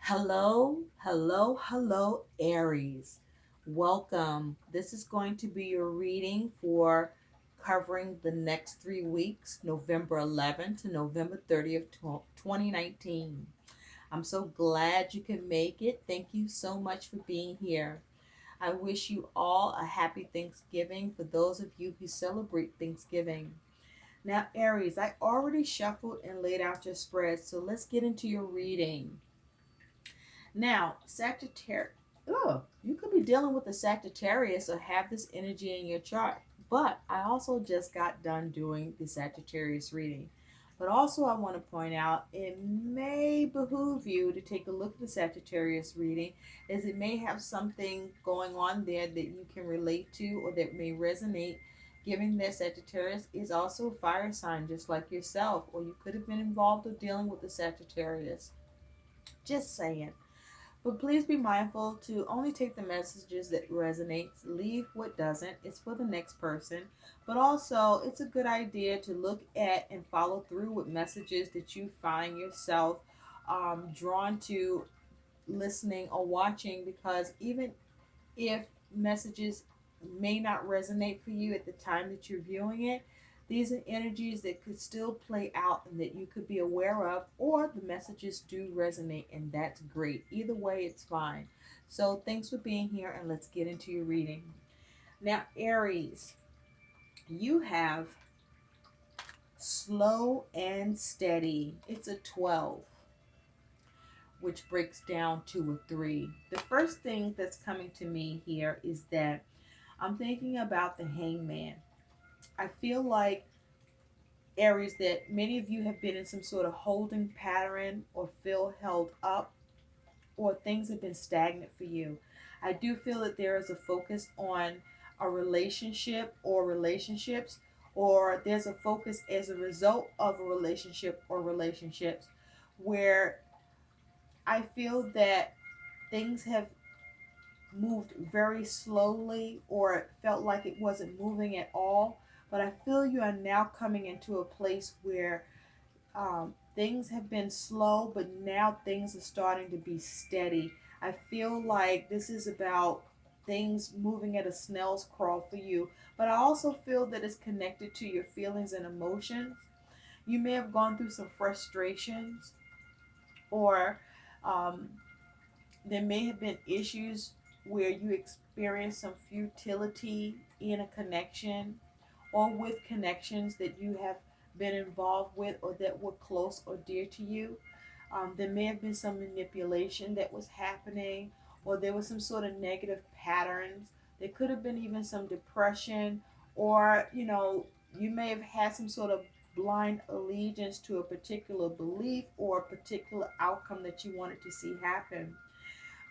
Hello, hello, hello, Aries. Welcome. This is going to be your reading for covering the next 3 weeks, November 11th to November 30th, 2019. I'm so glad you can make it. Thank you so much for being here. I wish you all a happy Thanksgiving for those of you who celebrate Thanksgiving. Now, Aries, I already shuffled and laid out your spread, so let's get into your reading. Now, Sagittarius, you could be dealing with a Sagittarius or have this energy in your chart. But I also just got done doing the Sagittarius reading. But also, I want to point out it may behoove you to take a look at the Sagittarius reading, as it may have something going on there that you can relate to or that may resonate, given that Sagittarius is also a fire sign just like yourself, or you could have been involved with dealing with the Sagittarius. Just saying. But please be mindful to only take the messages that resonates, leave what doesn't. It's for the next person. But also, it's a good idea to look at and follow through with messages that you find yourself drawn to listening or watching, because even if messages may not resonate for you at the time that you're viewing it, these are energies that could still play out and that you could be aware of, or the messages do resonate, and that's great. Either way, it's fine. So, thanks for being here, and let's get into your reading. Now, Aries, you have slow and steady. It's a 12, which breaks down to a 3. The first thing that's coming to me here is that I'm thinking about the hangman. I feel like, Aries, that many of you have been in some sort of holding pattern or feel held up, or things have been stagnant for you. I do feel that there is a focus on a relationship or relationships, or there's a focus as a result of a relationship or relationships where I feel that things have moved very slowly, or it felt like it wasn't moving at all. But I feel you are now coming into a place where things have been slow, but now things are starting to be steady. I feel like this is about things moving at a snail's crawl for you, but I also feel that it's connected to your feelings and emotions. You may have gone through some frustrations, or um, there may have been issues where you experienced some futility in a connection, or with connections that you have been involved with or that were close or dear to you. There may have been some manipulation that was happening, or there was some sort of negative patterns. There could have been even some depression, or you may have had some sort of blind allegiance to a particular belief or a particular outcome that you wanted to see happen.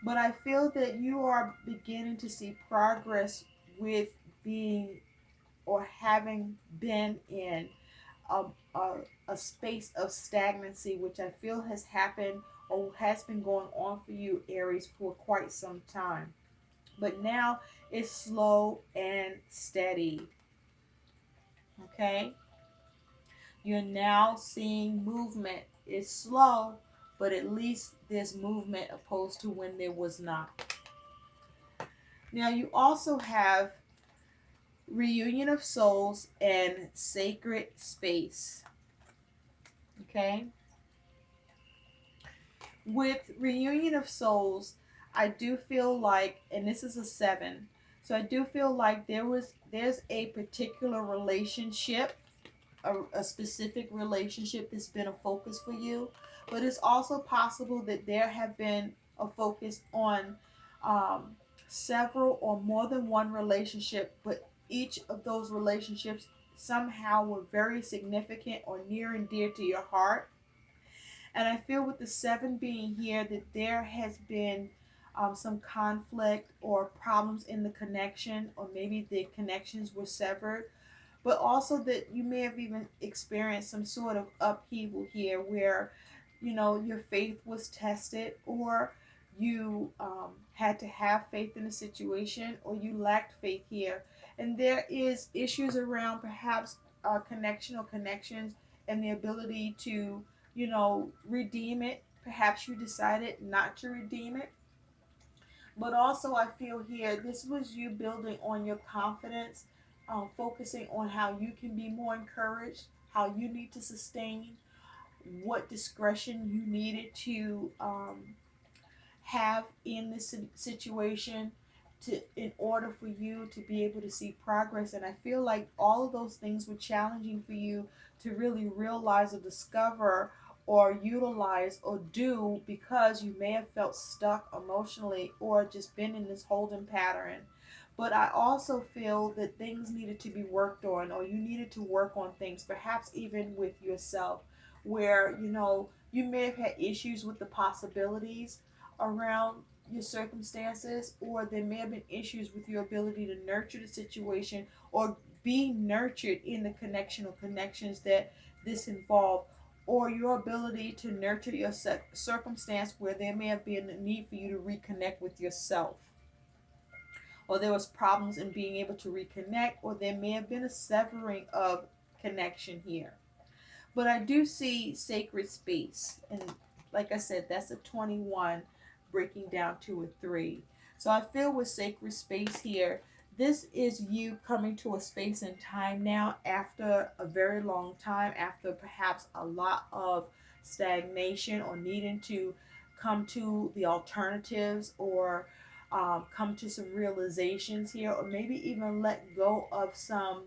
But I feel that you are beginning to see progress with being, or having been in a, a, a space of stagnancy, which I feel has happened or has been going on for you, Aries, for quite some time. But now it's slow and steady. Okay? You're now seeing movement. It's slow, but at least there's movement opposed to when there was not. Now you also have reunion of souls and sacred space. Okay? With reunion of souls, I do feel like, and this is a 7, so I do feel like there's a particular relationship, a specific relationship that's been a focus for you. But it's also possible that there have been a focus on um, several or more than one relationship, but each of those relationships somehow were very significant or near and dear to your heart. And I feel with the 7 being here that there has been some conflict or problems in the connection, or maybe the connections were severed, but also that you may have even experienced some sort of upheaval here where your faith was tested, or you had to have faith in a situation, or you lacked faith here. And there is issues around perhaps connection or connections, and the ability to redeem it, Perhaps you decided not to redeem it. But also, I feel here this was you building on your confidence, focusing on how you can be more encouraged, how you need to sustain, what discretion you needed to have in this situation to in order for you to be able to see progress. And I feel like all of those things were challenging for you to really realize or discover or utilize or do, because you may have felt stuck emotionally or just been in this holding pattern. But I also feel that things needed to be worked on, or you needed to work on things, perhaps even with yourself, where you may have had issues with the possibilities around your circumstances, or there may have been issues with your ability to nurture the situation or be nurtured in the connection or connections that this involved, or your ability to nurture your circumstance where there may have been a need for you to reconnect with yourself, or there was problems in being able to reconnect, or there may have been a severing of connection here. But I do see sacred space. And like I said, that's a 21 breaking down to a 3. So I feel with sacred space here, this is you coming to a space and time now after a very long time, after perhaps a lot of stagnation or needing to come to the alternatives, or come to some realizations here, or maybe even let go of some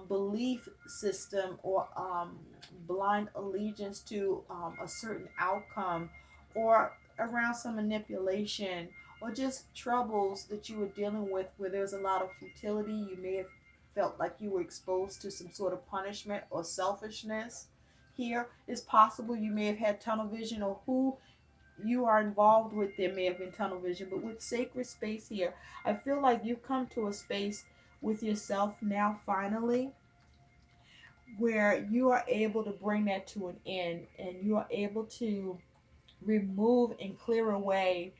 belief system, or blind allegiance to a certain outcome, or around some manipulation, or just troubles that you were dealing with where there's a lot of futility. You may have felt like you were exposed to some sort of punishment or selfishness. Here it's possible you may have had tunnel vision, or who you are involved with, there may have been tunnel vision. But with sacred space here, I feel like you've come to a space with yourself now, finally, where you are able to bring that to an end, and you are able to remove and clear away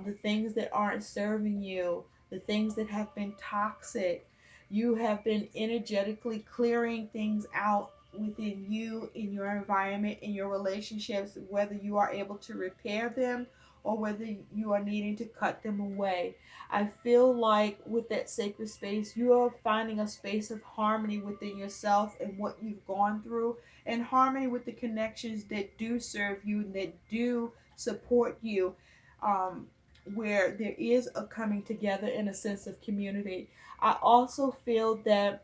the things that aren't serving you, the things that have been toxic. You have been energetically clearing things out within you, in your environment, in your relationships, whether you are able to repair them or whether you are needing to cut them away. I feel like with that sacred space, you are finding a space of harmony within yourself and what you've gone through, and harmony with the connections that do serve you and that do support you, um, where there is a coming together in a sense of community. I also feel that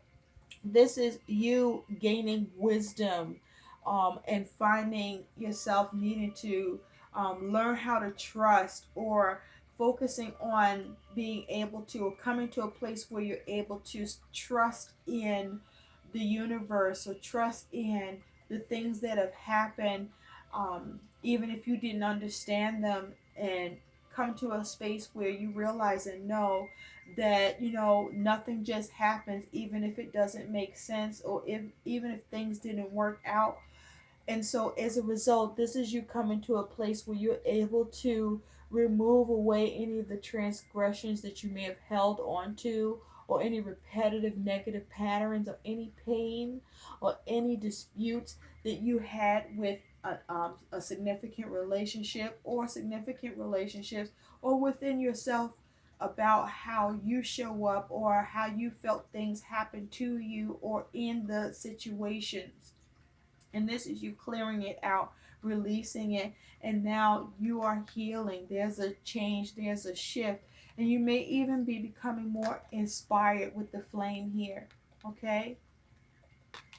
this is you gaining wisdom, and finding yourself needing to learn how to trust, or focusing on being able to, or coming to a place where you're able to trust in the universe, or trust in the things that have happened, even if you didn't understand them, and come to a space where you realize and know that nothing just happens, even if it doesn't make sense, or if even if things didn't work out. And so as a result, this is you coming to a place where you're able to remove away any of the transgressions that you may have held on to, or any repetitive negative patterns, or any pain or any disputes that you had with a significant relationship, or significant relationships, or within yourself, about how you show up, or how you felt things happen to you or in the situations. And this is you clearing it out, releasing it, and now you are healing. There's a change, there's a shift, and you may even be becoming more inspired with the flame here. Okay?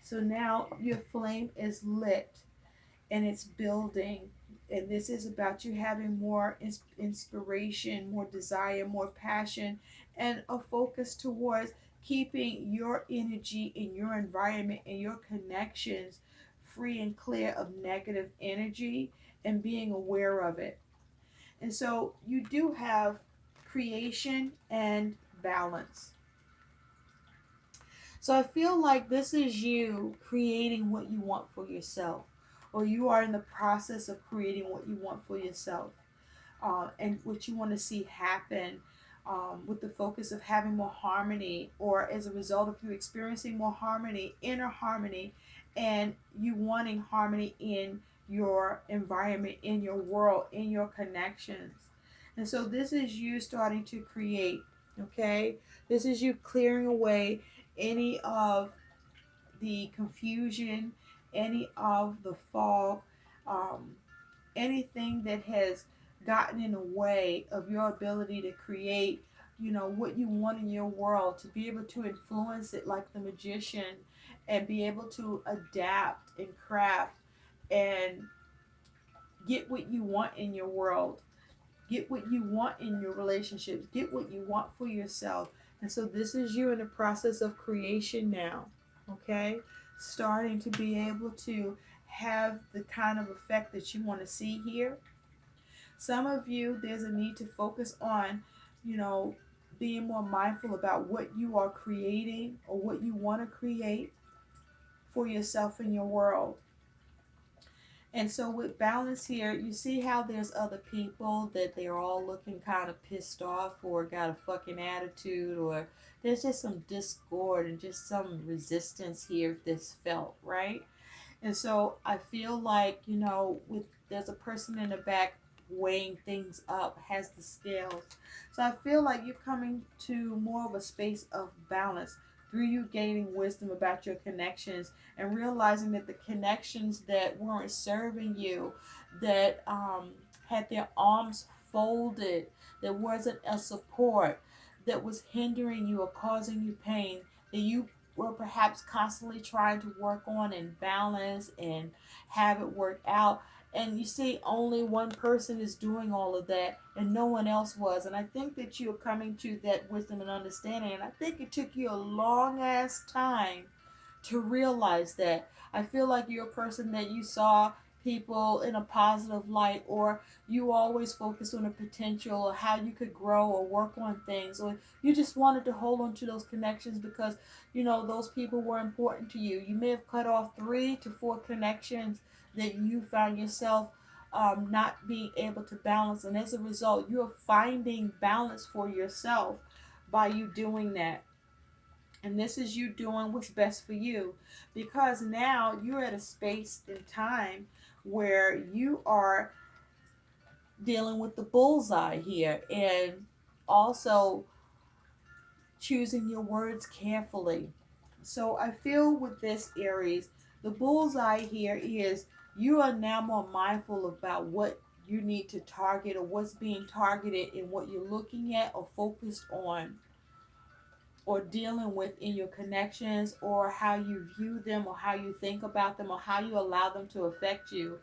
So now your flame is lit and it's building. And this is about you having more inspiration, more desire, more passion, and a focus towards keeping your energy in your environment and your connections free and clear of negative energy, and being aware of it. And so you do have creation and balance. So I feel like this is you creating what you want for yourself, or you are in the process of creating what you want for yourself, and what you want to see happen, with the focus of having more harmony, or as a result of you experiencing more harmony, inner harmony, and you wanting harmony in your environment, in your world, in your connections. And so this is you starting to create, okay? This is you clearing away any of the confusion, any of the fog, um, anything that has gotten in the way of your ability to create, what you want in your world, to be able to influence it like the magician, and be able to adapt and craft and get what you want in your world, get what you want in your relationships, get what you want for yourself. And so this is you in the process of creation now, okay? Starting to be able to have the kind of effect that you want to see here. Some of you, there's a need to focus on, you know, being more mindful about what you are creating or what you want to create for yourself in your world. And so with balance here, you see how there's other people that they're all looking kind of pissed off or got a fucking attitude, or there's just some discord and just some resistance here that's felt, right? And so I feel like, with there's a person in the back weighing things up, has the scales. So I feel like you're coming to more of a space of balance through you gaining wisdom about your connections and realizing that the connections that weren't serving you, that had their arms folded, that wasn't a support, that was hindering you or causing you pain, that you were perhaps constantly trying to work on and balance and have it work out. And you see, only one person is doing all of that, and no one else was. And I think that you're coming to that wisdom and understanding. And I think it took you a long ass time to realize that. I feel like you're a person that you saw people in a positive light, or you always focused on the potential or how you could grow or work on things, or you just wanted to hold on to those connections because those people were important to you. You may have cut off 3 to 4 connections that you found yourself not being able to balance, and as a result you're finding balance for yourself by you doing that. And this is you doing what's best for you, because now you're at a space in time where you are dealing with the bullseye here, and also choosing your words carefully. So I feel with this, Aries, the bullseye here is you are now more mindful about what you need to target or what's being targeted and what you're looking at or focused on or dealing with in your connections, or how you view them, or how you think about them, or how you allow them to affect you.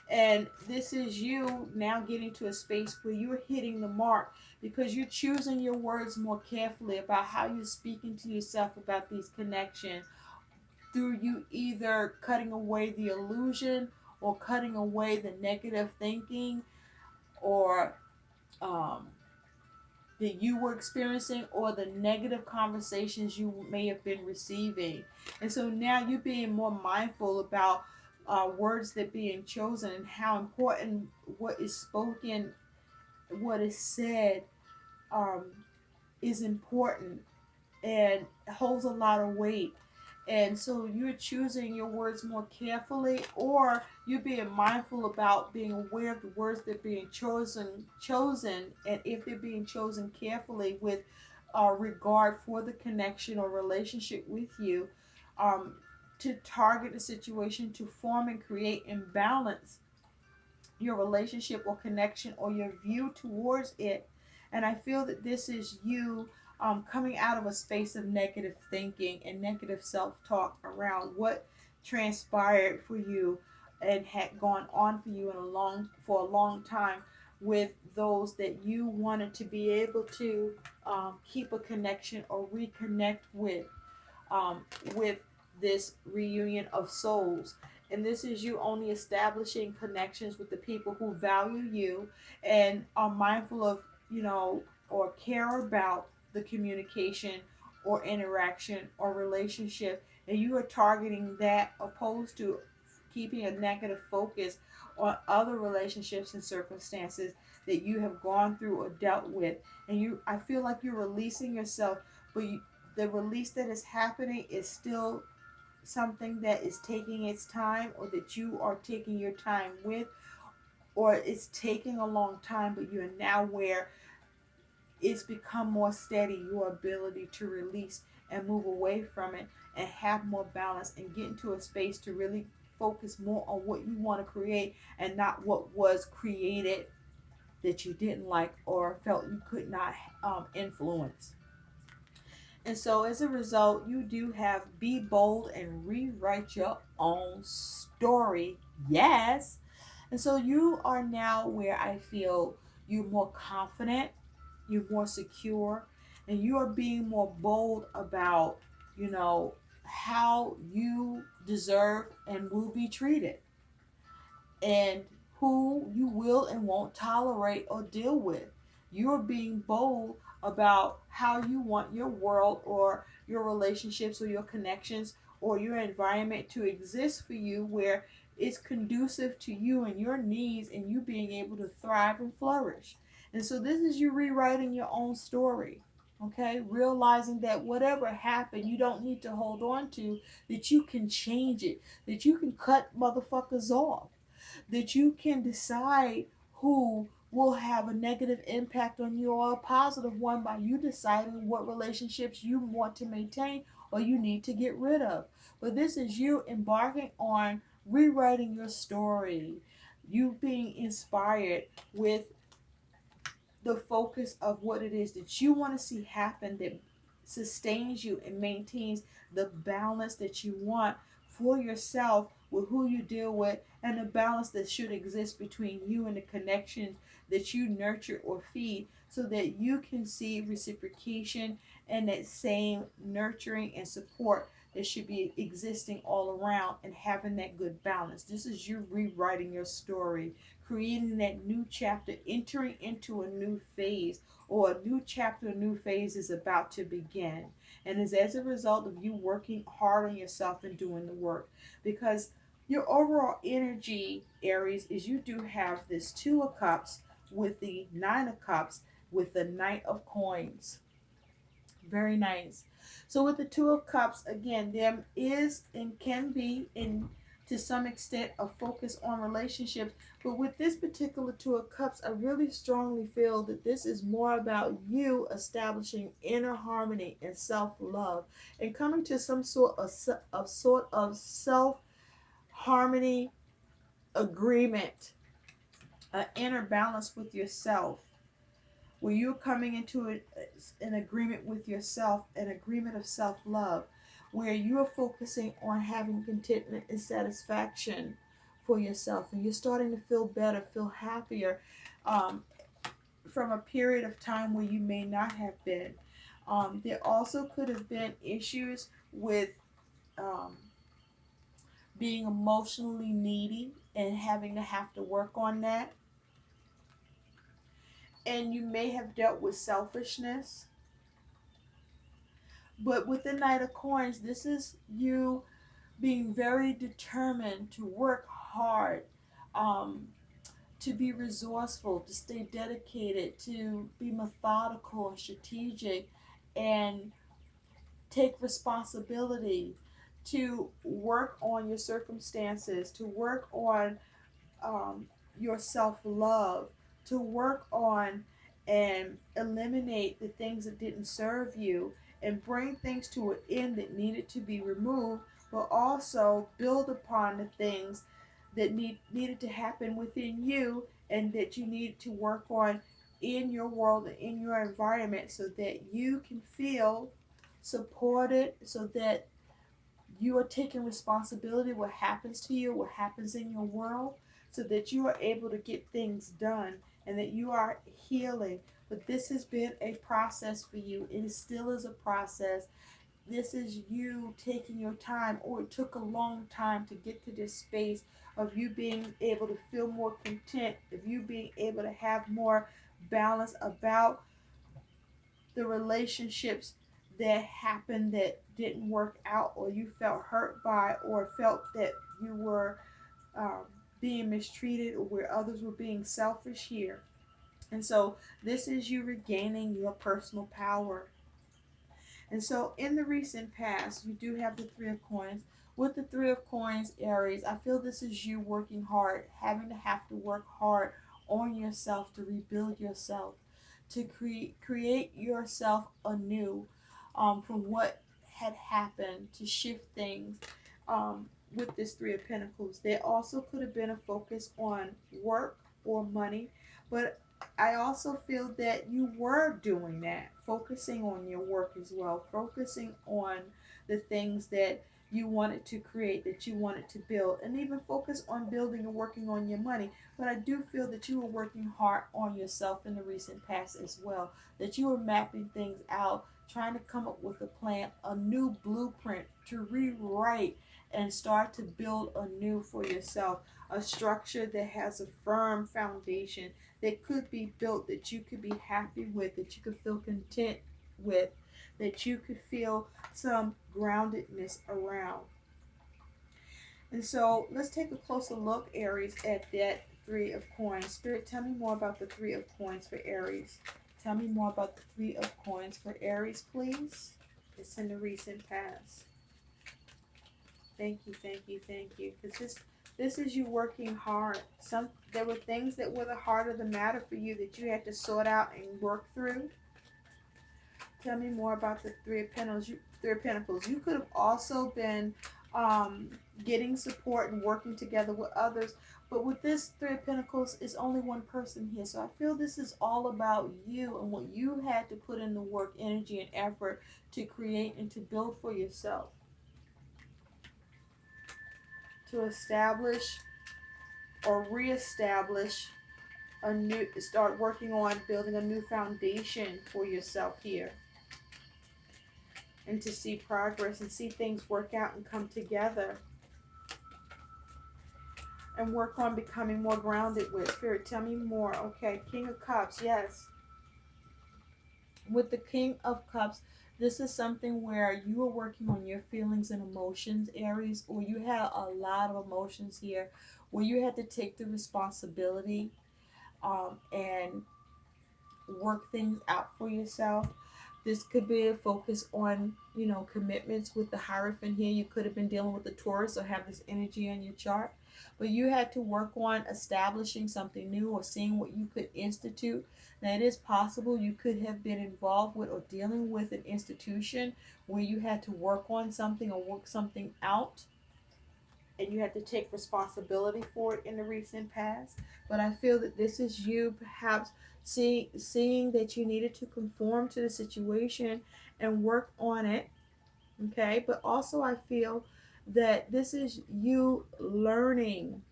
And this is you now getting to a space where you're hitting the mark because you're choosing your words more carefully about how you're speaking to yourself about these connections, through you either cutting away the illusion or cutting away the negative thinking, or um, that you were experiencing, or the negative conversations you may have been receiving. And so now you're being more mindful about words that being chosen, and how important what is spoken, what is said, um, is important and holds a lot of weight. And so you're choosing your words more carefully, or you're being mindful about being aware of the words that are being chosen, and if they're being chosen carefully with regard for the connection or relationship with you, um, to target a situation to form and create imbalance your relationship or connection or your view towards it. And I feel that this is you coming out of a space of negative thinking and negative self-talk around what transpired for you and had gone on for you for a long time, with those that you wanted to be able to keep a connection or reconnect with this reunion of souls. And this is you only establishing connections with the people who value you and are mindful of, or care about the communication or interaction or relationship. And you are targeting that, opposed to keeping a negative focus on other relationships and circumstances that you have gone through or dealt with. And I feel like you're releasing yourself, but the release that is happening is still something that is taking its time, or that you are taking your time with, or it's taking a long time, but you're now where it's become more steady, your ability to release and move away from it and have more balance and get into a space to really focus more on what you want to create and not what was created that you didn't like or felt you could not influence. And so as a result, you do have be bold and rewrite your own story. Yes. And so you are now where I feel you're more confident, you're more secure, and you are being more bold about, you know, how you deserve and will be treated, and who you will and won't tolerate or deal with. You're being bold about how you want your world or your relationships or your connections or your environment to exist for you, where it's conducive to you and your needs and you being able to thrive and flourish. And so this is you rewriting your own story. Okay, realizing that whatever happened, you don't need to hold on to, that you can change it, that you can cut motherfuckers off, that you can decide who will have a negative impact on you or a positive one by you deciding what relationships you want to maintain or you need to get rid of. But this is you embarking on rewriting your story, you being inspired with the focus of what it is that you want to see happen, that sustains you and maintains the balance that you want for yourself with who you deal with, and the balance that should exist between you and the connections that you nurture or feed, so that you can see reciprocation and that same nurturing and support that should be existing all around, and having that good balance. This is you rewriting your story, creating that new chapter, entering into a new phase, or a new chapter, a new phase is about to begin. And is as a result of you working hard on yourself and doing the work. Because your overall energy, Aries, is you do have this Two of Cups with the Nine of Cups with the Knight of Coins. Very nice. So with the Two of Cups, again, there is and can be in to some extent a focus on relationships. But with this particular Two of Cups, I really strongly feel that this is more about you establishing inner harmony and self-love and coming to some sort of self harmony agreement, an inner balance with yourself, where you're coming into an agreement with yourself, an agreement of self love, where you're focusing on having contentment and satisfaction for yourself, and you're starting to feel better, feel happier, um, from a period of time where you may not have been. There also could have been issues with um, being emotionally needy and having to have to work on that. And you may have dealt with selfishness. But with the Knight of Coins, this is you being very determined to work hard, um, to be resourceful, to stay dedicated, to be methodical and strategic, and take responsibility, to work on your circumstances, to work on um, your self love, to work on and eliminate the things that didn't serve you, and bring things to an end that needed to be removed, but also build upon the things that needed to happen within you and that you need to work on in your world and in your environment, so that you can feel supported, so that you are taking responsibility what happens to you, what happens in your world, so that you are able to get things done and that you are healing. But this has been a process for you. It still is a process. This is you taking your time, or it took a long time to get to this space of you being able to feel more content, of you being able to have more balance about the relationships that happened that didn't work out, or you felt hurt by, or felt that you were um, being mistreated, or where others were being selfish here. And so this is you regaining your personal power. And so in the recent past, you do have the Three of Coins, With the Three of Coins, Aries, I feel this is you working hard, having to have to work hard on yourself to rebuild yourself, to create yourself anew, from what had happened, to shift things. With this Three of Pentacles, there also could have been a focus on work or money, but I also feel that you were doing that, focusing on your work as well, focusing on the things that you wanted to create, that you wanted to build, and even focus on building and working on your money. But I do feel that you were working hard on yourself in the recent past as well, that you were mapping things out, trying to come up with a plan, a new blueprint to rewrite and start to build anew for yourself, a structure that has a firm foundation that could be built, that you could be happy with, that you could feel content with, that you could feel some groundedness around. And so let's take a closer look, Aries, at that Three of Coins. Spirit, tell me more about the Three of Coins for Aries. Tell me more about the Three of Coins for Aries, please. It's in the recent past. Thank you, thank you, thank you. Because this is you working hard. There were things that were the heart of the matter for you that you had to sort out and work through. Tell me more about the Three of Pentacles. You could have also been getting support and working together with others. But with this Three of Pentacles, is only one person here. So I feel this is all about you and what you had to put in the work, energy, and effort to create and to build for yourself. To establish or reestablish start working on building a new foundation for yourself here. And to see progress and see things work out and come together. And work on becoming more grounded with. Spirit, tell me more. Okay, King of Cups, yes. With the King of Cups, this is something where you are working on your feelings and emotions, Aries, or you have a lot of emotions here, where you had to take the responsibility and work things out for yourself. This could be a focus on, commitments with the Hierophant here. You could have been dealing with the Taurus or have this energy in your chart. But you had to work on establishing something new or seeing what you could institute. Now, it is possible you could have been involved with or dealing with an institution where you had to work on something or work something out, and you had to take responsibility for it in the recent past. But I feel that this is you perhaps seeing that you needed to conform to the situation and work on it. Okay, but also I feel that this is you learning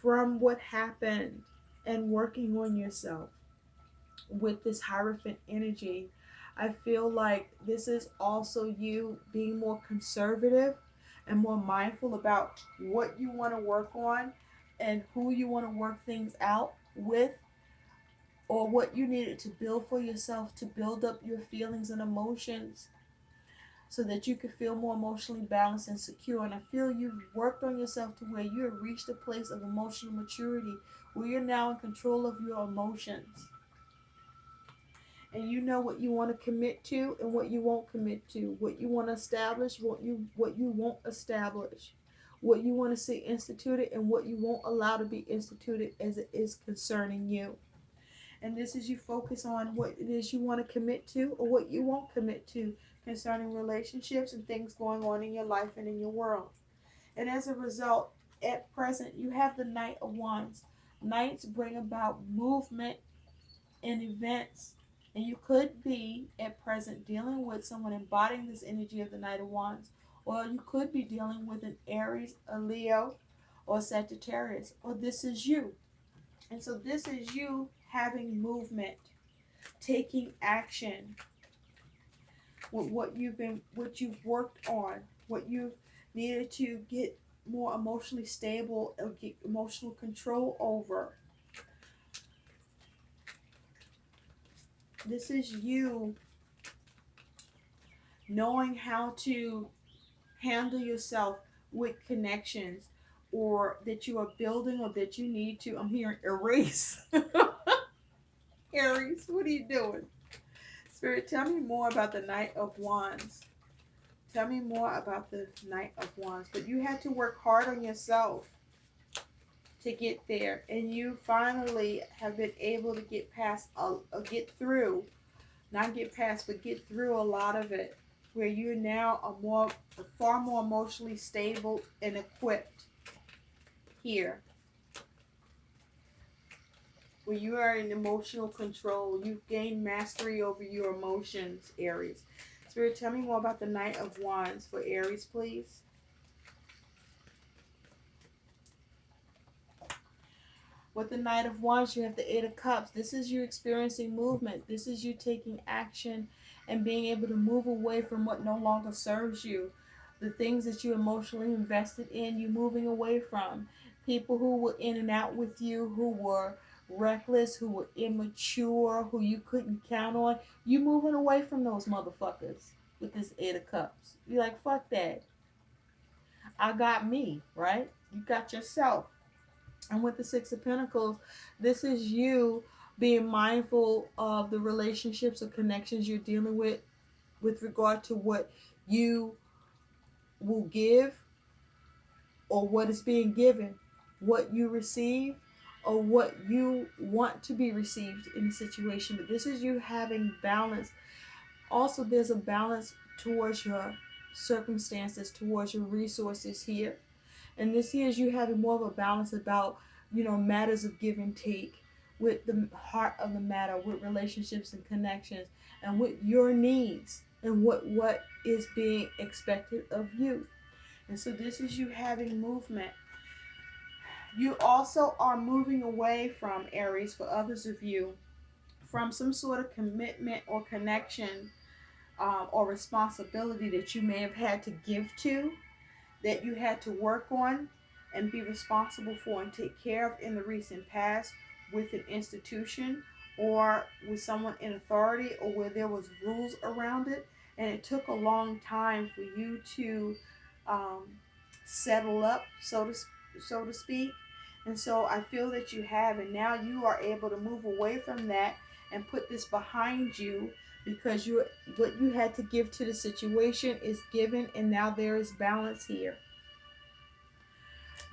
from what happened and working on yourself with this Hierophant energy. I feel like this is also you being more conservative and more mindful about what you want to work on and who you want to work things out with, or what you needed to build for yourself to build up your feelings and emotions so that you could feel more emotionally balanced and secure. And I feel you've worked on yourself to where you have reached a place of emotional maturity where you're now in control of your emotions. And you know what you want to commit to and what you won't commit to, what you want to establish, what you won't establish, what you want to see instituted and what you won't allow to be instituted as it is concerning you. And this is you focus on what it is you want to commit to or what you won't commit to concerning relationships and things going on in your life and in your world. And as a result, at present, you have the Knight of Wands. Knights bring about movement and events. And you could be at present dealing with someone embodying this energy of the Knight of Wands. Or you could be dealing with an Aries, a Leo, or Sagittarius. Or this is you. And so this is you having movement, taking action with what you've worked on, what you've needed to get more emotionally stable or get emotional control over. This is you knowing how to handle yourself with connections, or that you are building, or that you need to, I'm hearing erase. Aries, what are you doing? Spirit, tell me more about the Knight of Wands. Tell me more about the Knight of Wands. But you had to work hard on yourself to get there, and you finally have been able to get past, get through, not get past, but get through a lot of it, where you're now far more emotionally stable and equipped here, where you are in emotional control. You've gained mastery over your emotions, Aries. Spirit, tell me more about the Knight of Wands for Aries, please. With the Knight of Wands, you have the Eight of Cups. This is you experiencing movement. This is you taking action and being able to move away from what no longer serves you. The things that you emotionally invested in, you moving away from. People who were in and out with you, who were reckless, who were immature, who you couldn't count on. You moving away from those motherfuckers with this Eight of Cups. You're like, fuck that. I got me, right? You got yourself. And with the Six of Pentacles, this is you being mindful of the relationships or connections you're dealing with regard to what you will give or what is being given, what you receive or what you want to be received in a situation. But this is you having balance. Also, there's a balance towards your circumstances, towards your resources here. And this here is you having more of a balance about, matters of give and take with the heart of the matter, with relationships and connections, and with your needs and what is being expected of you. And so this is you having movement. You also are moving away from, Aries, for others of you, from some sort of commitment or connection or responsibility that you may have had to give to, that you had to work on and be responsible for and take care of in the recent past with an institution or with someone in authority, or where there was rules around it, and it took a long time for you to um, settle up, so to speak. And so I feel that you have, and now you are able to move away from that and put this behind you, because what you had to give to the situation is given, and now there is balance here.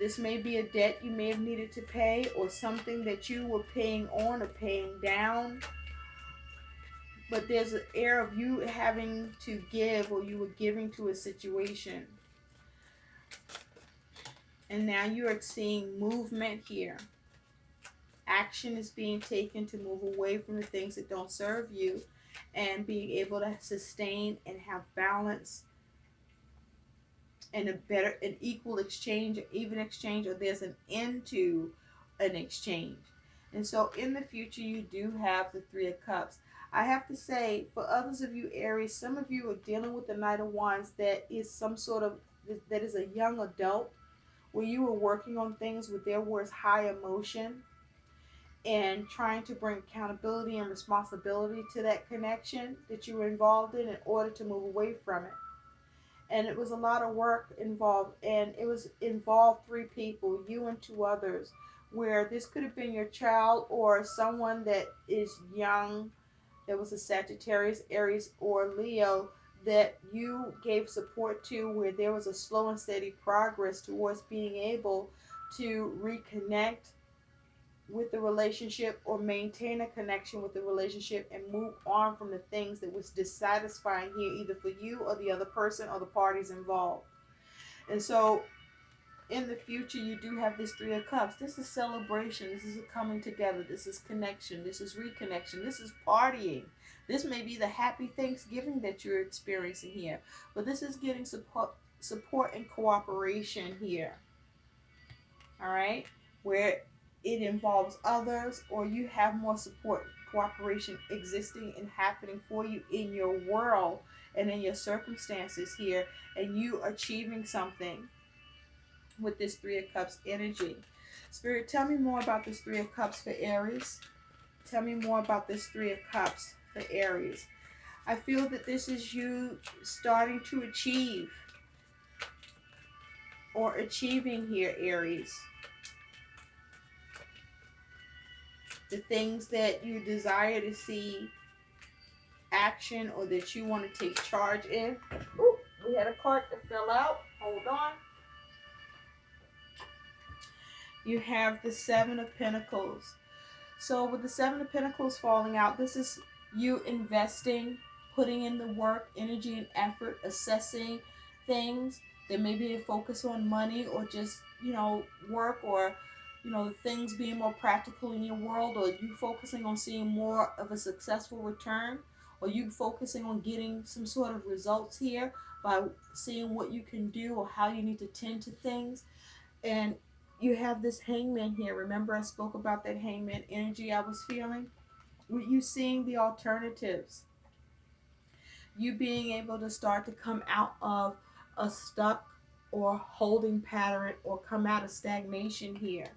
This may be a debt you may have needed to pay, or something that you were paying on or paying down. But there's an air of you having to give, or you were giving to a situation. And now you are seeing movement here. Action is being taken to move away from the things that don't serve you, and being able to sustain and have balance and an equal exchange, or even exchange, or there's an end to an exchange. And so in the future, you do have the Three of Cups. I have to say, for others of you, Aries, some of you are dealing with the Knight of Wands that is that is a young adult, where you were working on things where there was high emotion and trying to bring accountability and responsibility to that connection that you were involved in order to move away from it. And it was a lot of work involved, and it was involved three people, you and two others, where this could have been your child or someone that is young, that was a Sagittarius, Aries, or Leo, that you gave support to, where there was a slow and steady progress towards being able to reconnect with the relationship or maintain a connection with the relationship and move on from the things that was dissatisfying here, either for you or the other person or the parties involved. And so in the future, you do have this Three of Cups. This is celebration. This is a coming together. This is connection. This is reconnection. This is partying. This may be the happy Thanksgiving that you're experiencing here, but this is getting support and cooperation here. All right, where it involves others, or you have more support, cooperation existing and happening for you in your world and in your circumstances here, and you achieving something with this Three of Cups energy. Spirit, tell me more about this Three of Cups for Aries. Tell me more about this Three of Cups for Aries. I feel that this is you starting to achieve, or achieving here, Aries, the things that you desire to see action, or that you want to take charge in. Ooh, we had a card that fell out. Hold on. You have the Seven of Pentacles. So with the Seven of Pentacles falling out, this is you investing, putting in the work, energy, and effort, assessing things. There may be a focus on money or just, work, or, the things being more practical in your world, or you focusing on seeing more of a successful return, or you focusing on getting some sort of results here by seeing what you can do or how you need to tend to things. And you have this hangman here. Remember, I spoke about that hangman energy I was feeling? With you seeing the alternatives, you being able to start to come out of a stuck or holding pattern or come out of stagnation here.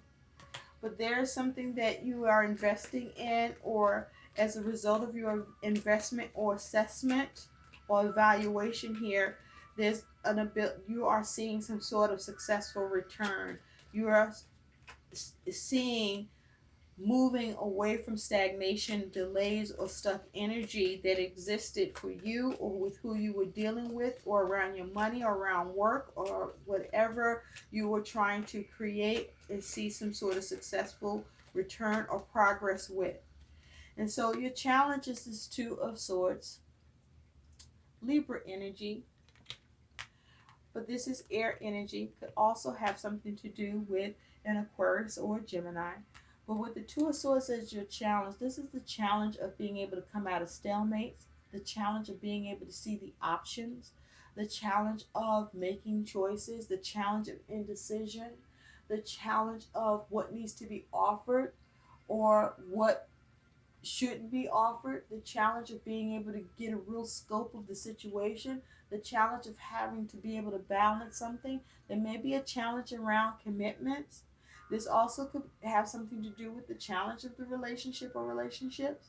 But there's something that you are investing in, or as a result of your investment or assessment or evaluation here, there's an ability, you are seeing some sort of successful return. You are seeing moving away from stagnation, delays, or stuck energy that existed for you or with who you were dealing with, or around your money, or around work, or whatever you were trying to create and see some sort of successful return or progress with. And so your challenge is this Two of Swords, Libra energy, but this is air energy. Could also have something to do with an Aquarius or a Gemini. But with the Two of Swords as your challenge, this is the challenge of being able to come out of stalemates, the challenge of being able to see the options, the challenge of making choices, the challenge of indecision, the challenge of what needs to be offered or what should be offered, the challenge of being able to get a real scope of the situation, the challenge of having to be able to balance something. There may be a challenge around commitments. This also could have something to do with the challenge of the relationship or relationships.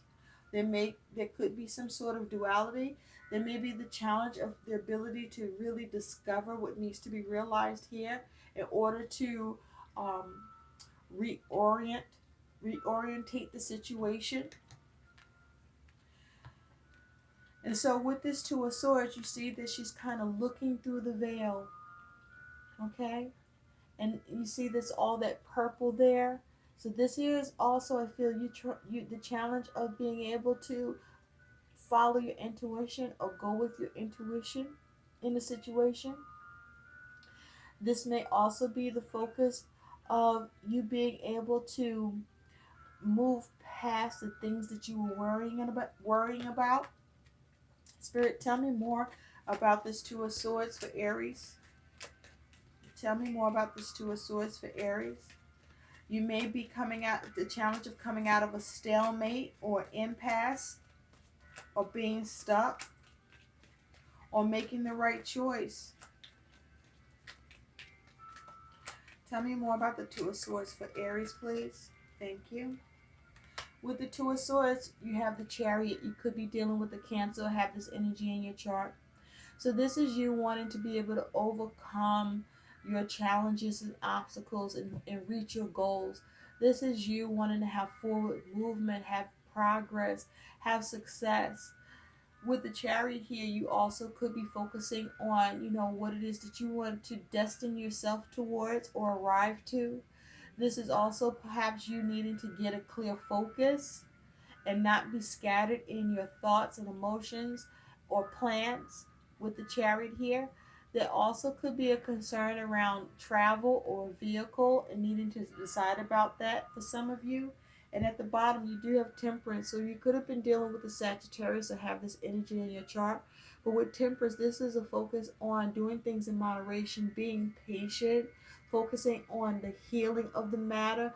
There could be some sort of duality. There may be the challenge of the ability to really discover what needs to be realized here in order to um, reorient reorientate the situation. And so with this Two of Swords, you see that she's kind of looking through the veil, okay? And you see this all that purple there. So this is also, I feel, you the challenge of being able to follow your intuition or go with your intuition in a situation. This may also be the focus of you being able to move past the things that you were worrying about. Spirit, tell me more about this Two of Swords for Aries. Tell me more about this Two of Swords for Aries. You may be coming out, the challenge of coming out of a stalemate or impasse, or being stuck, or making the right choice. Tell me more about the Two of Swords for Aries, please. Thank you. With the Two of Swords, you have the Chariot. You could be dealing with the Cancer, have this energy in your chart. So this is you wanting to be able to overcome your challenges and obstacles, and reach your goals. This is you wanting to have forward movement, have progress, have success. With the Chariot here, you also could be focusing on, what it is that you want to destine yourself towards or arrive to. This is also perhaps you needing to get a clear focus and not be scattered in your thoughts and emotions or plans. With the Chariot here, there also could be a concern around travel or vehicle and needing to decide about that for some of you. And at the bottom, you do have Temperance. So you could have been dealing with the Sagittarius or have this energy in your chart. But with Temperance, this is a focus on doing things in moderation, being patient, focusing on the healing of the matter,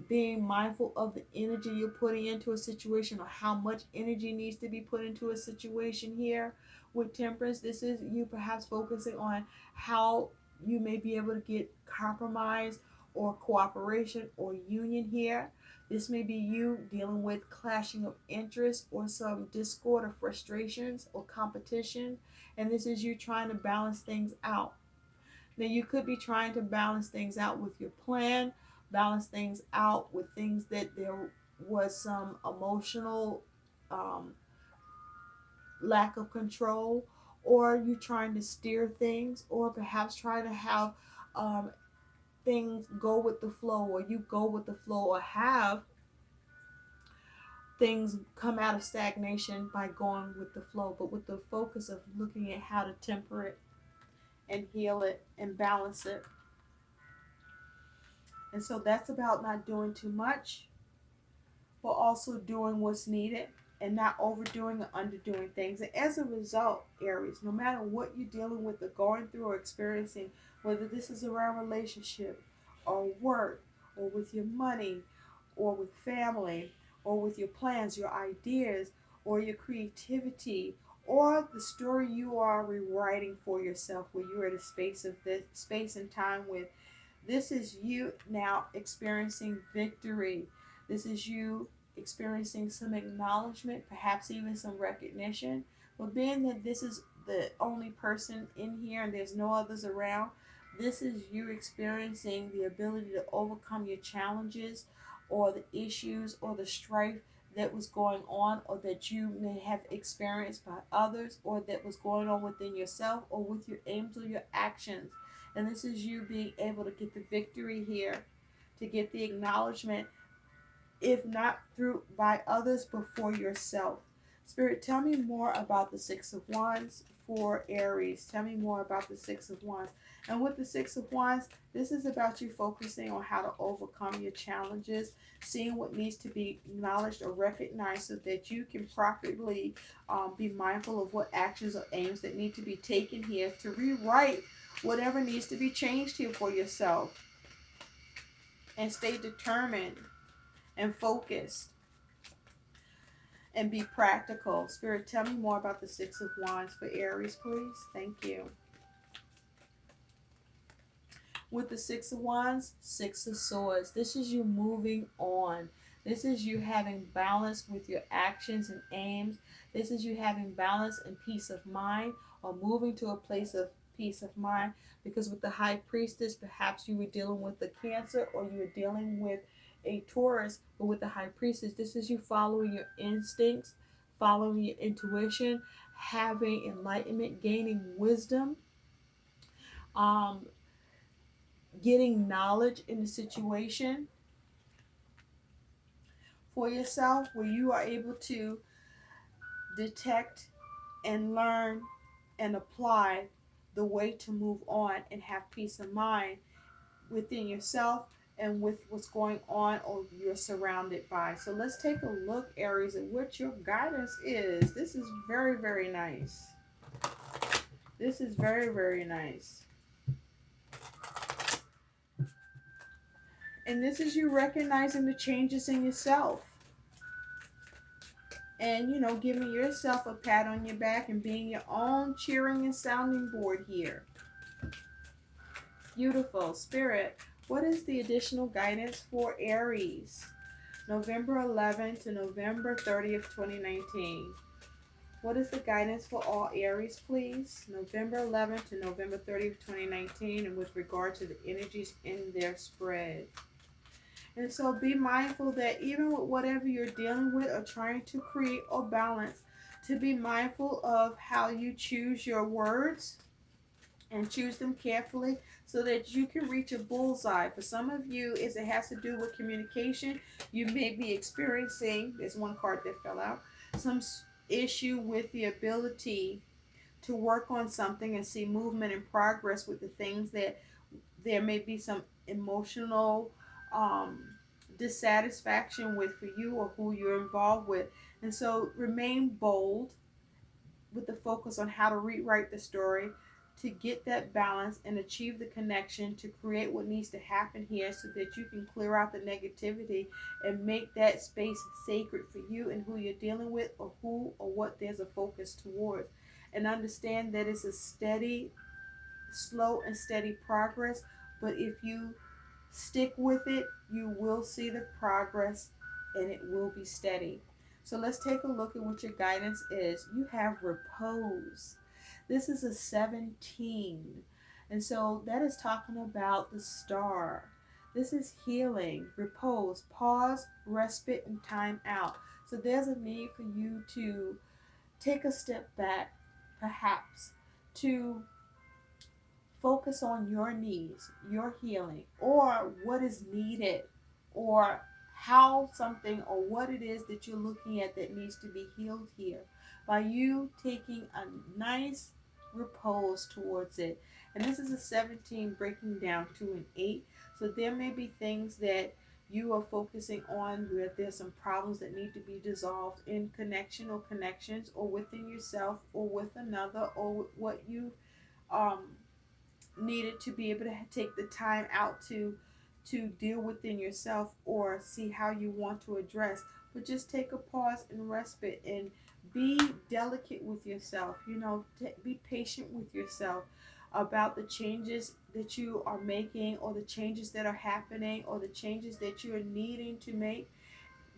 being mindful of the energy you're putting into a situation, or how much energy needs to be put into a situation here. With Temperance, this is you perhaps focusing on how you may be able to get compromise or cooperation or union here. This may be you dealing with clashing of interests or some discord or frustrations or competition. And this is you trying to balance things out. Now, you could be trying to balance things out with your plan, balance things out with things that there was some emotional um, lack of control, or you trying to steer things, or perhaps trying to have um, things go with the flow, or you go with the flow, or have things come out of stagnation by going with the flow, but with the focus of looking at how to temper it and heal it and balance it. And so that's about not doing too much, but also doing what's needed and not overdoing or underdoing things. And as a result, Aries, no matter what you're dealing with or going through or experiencing, whether this is around relationship or work or with your money or with family or with your plans, your ideas, or your creativity, or the story you are rewriting for yourself, where you're at a space of this space and time with, this is you now experiencing victory. This is you experiencing some acknowledgement, perhaps even some recognition. But being that this is the only person in here and there's no others around, this is you experiencing the ability to overcome your challenges or the issues or the strife that was going on or that you may have experienced by others or that was going on within yourself or with your aims or your actions. And this is you being able to get the victory here, to get the acknowledgement, if not through by others, but for yourself. Spirit, tell me more about the Six of Wands for Aries. Tell me more about the Six of Wands. And with the Six of Wands, this is about you focusing on how to overcome your challenges, seeing what needs to be acknowledged or recognized so that you can properly be mindful of what actions or aims that need to be taken here to rewrite whatever needs to be changed here for yourself. And stay determined and focused and be practical. Spirit, tell me more about the Six of Wands for Aries, please. Thank you. With the Six of Wands, Six of Swords. This is you moving on. This is you having balance with your actions and aims. This is you having balance and peace of mind, or moving to a place of peace of mind. Because with the High Priestess, perhaps you were dealing with the Cancer or you were dealing with a Taurus. But with the High Priestess, this is you following your instincts, following your intuition, having enlightenment, gaining wisdom, um, getting knowledge in the situation for yourself, where you are able to detect and learn and apply the way to move on and have peace of mind within yourself and with what's going on or you're surrounded by. So let's take a look, Aries, at what your guidance is. This is very, very nice. This is very, very nice. And this is you recognizing the changes in yourself. And, giving yourself a pat on your back and being your own cheering and sounding board here. Beautiful. Spirit, what is the additional guidance for Aries? November 11th to November 30th, 2019. What is the guidance for all Aries, please? November 11th to November 30th, 2019, and with regard to the energies in their spread. And so be mindful that even with whatever you're dealing with or trying to create or balance, to be mindful of how you choose your words and choose them carefully so that you can reach a bullseye. For some of you, as it has to do with communication, you may be experiencing, there's one card that fell out, some issue with the ability to work on something and see movement and progress with the things that there may be some emotional dissatisfaction with for you or who you're involved with. And so remain bold with the focus on how to rewrite the story to get that balance and achieve the connection to create what needs to happen here so that you can clear out the negativity and make that space sacred for you and who you're dealing with or who or what there's a focus towards. And understand that it's a steady, slow and steady progress, but if you stick with it, you will see the progress and it will be steady. So let's take a look at what your guidance is. You have repose. This is a 17. And so that is talking about the star. This is healing, repose, pause, respite, and time out. So there's a need for you to take a step back, perhaps to focus on your needs, your healing, or what is needed, or how something or what it is that you're looking at that needs to be healed here. By you taking a nice repose towards it. And this is a 17 breaking down to an 8. So there may be things that you are focusing on where there's some problems that need to be dissolved in connection or connections or within yourself or with another or what you um needed to be able to take the time out to deal within yourself or see how you want to address, but just take a pause and respite and be delicate with yourself, be patient with yourself about the changes that you are making or the changes that are happening or the changes that you're needing to make,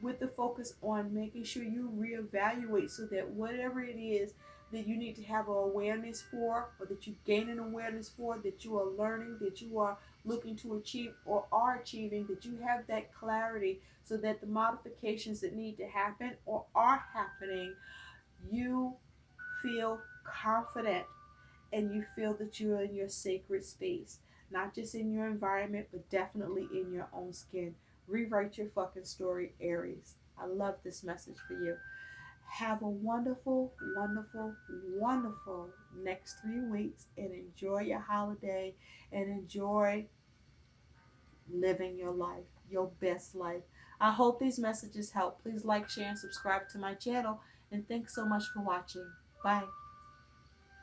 with the focus on making sure you reevaluate so that whatever it is that you need to have an awareness for, or that you gain an awareness for, that you are learning, that you are looking to achieve or are achieving, that you have that clarity so that the modifications that need to happen or are happening, you feel confident and you feel that you're in your sacred space, not just in your environment, but definitely in your own skin. Rewrite your fucking story, Aries. I love this message for you. Have a wonderful, wonderful, wonderful next 3 weeks and enjoy your holiday and enjoy living your life, your best life. I hope these messages help. Please like, share, and subscribe to my channel. And thanks so much for watching. Bye.